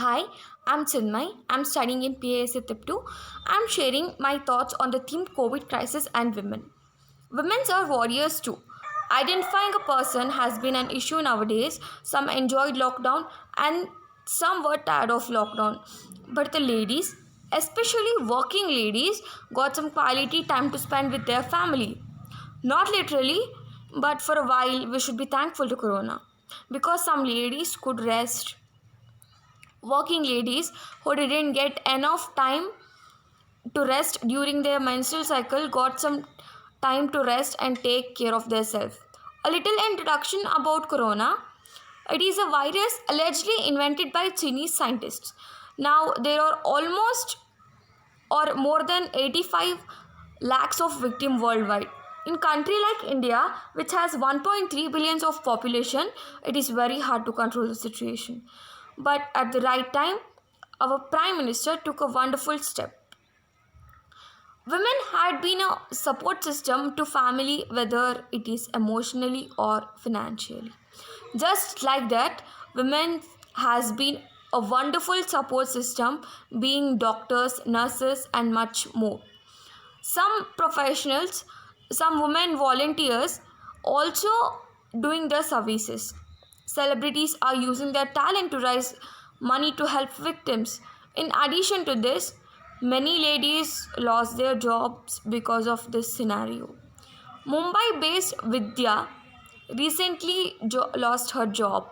Hi, I'm Chinmay. I'm studying in PASA Tip 2. I'm sharing my thoughts on the theme COVID crisis and women. Women are warriors too. Identifying a person has been an issue nowadays. Some enjoyed lockdown and some were tired of lockdown. But the ladies, especially working ladies, got some quality time to spend with their family. Not literally, but for a while we should be thankful to Corona because some ladies could rest. Working ladies who didn't get enough time to rest during their menstrual cycle got some time to rest and take care of themselves. A little introduction about corona. It is a virus allegedly invented by Chinese scientists. Now there are almost or more than 85 lakhs of victims worldwide. In country like India, which has 1.3 billion of population, it is very hard to control the situation. But at the right time, our Prime Minister took a wonderful step. Women had been a support system to family, whether it is emotionally or financially. Just like that, women has been a wonderful support system, being doctors, nurses, and much more. Some professionals, some women volunteers also doing their services. Celebrities are using their talent to raise money to help victims. In addition to this, many ladies lost their jobs because of this scenario. Mumbai based Vidya recently lost her job.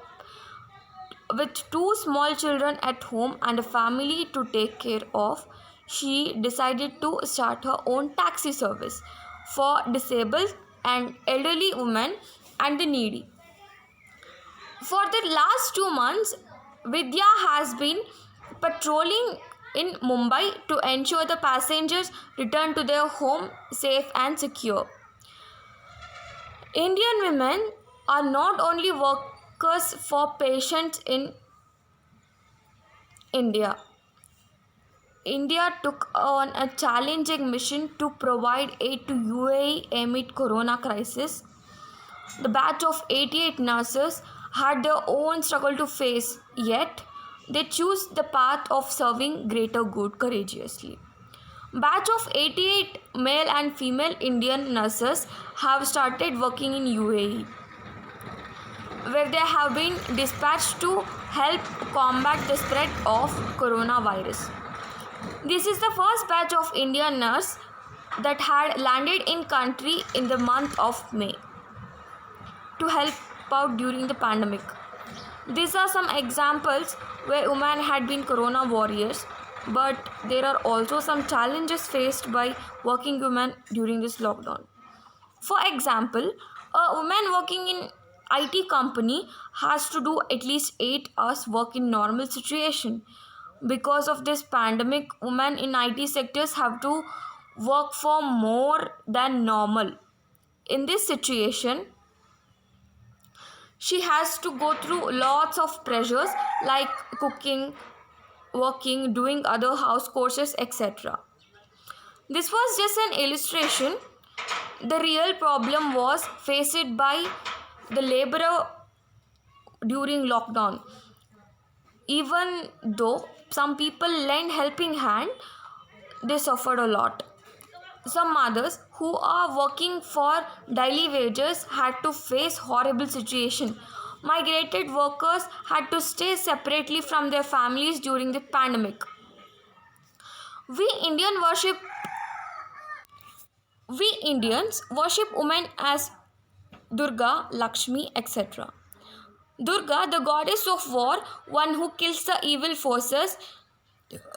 With two small children at home and a family to take care of, she decided to start her own taxi service for disabled and elderly women and the needy. For the last 2 months, Vidya has been patrolling in Mumbai to ensure the passengers return to their home safe and secure. Indian women are not only workers for patients in India. India took on a challenging mission to provide aid to UAE amid corona crisis. The batch of 88 nurses had their own struggle to face, yet they choose the path of serving greater good courageously. Batch of 88 male and female Indian nurses have started working in UAE, where they have been dispatched to help combat the spread of coronavirus. This is the first batch of Indian nurse that had landed in country in the month of May to help out during the pandemic. These are some examples where women had been corona warriors, but there are also some challenges faced by working women during this lockdown. For example, a woman working in IT company has to do at least 8 hours work in normal situation. Because of this pandemic, women in IT sectors have to work for more than normal. In this situation, she has to go through lots of pressures like cooking, working, doing other house courses, etc. This was just an illustration. The real problem was faced by the laborer during lockdown. Even though some people lent helping hand, they suffered a lot. Some mothers who are working for daily wages had to face horrible situation. Migrated workers had to stay separately from their families during the pandemic. We Indian worship we Indians worship women as Durga, Lakshmi, etc. Durga, the goddess of war, one who kills the evil forces.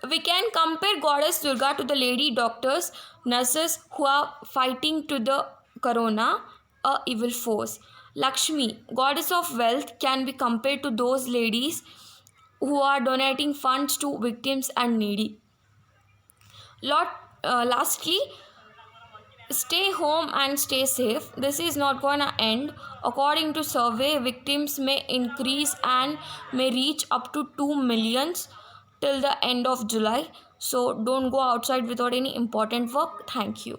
We can compare goddess Durga to the lady doctors, nurses who are fighting to the corona, a evil force. Lakshmi, goddess of wealth, can be compared to those ladies who are donating funds to victims and needy. Lastly, stay home and stay safe. This is not gonna end. According to survey, victims may increase and may reach up to 2 millions till the end of July. So don't go outside without any important work. Thank you.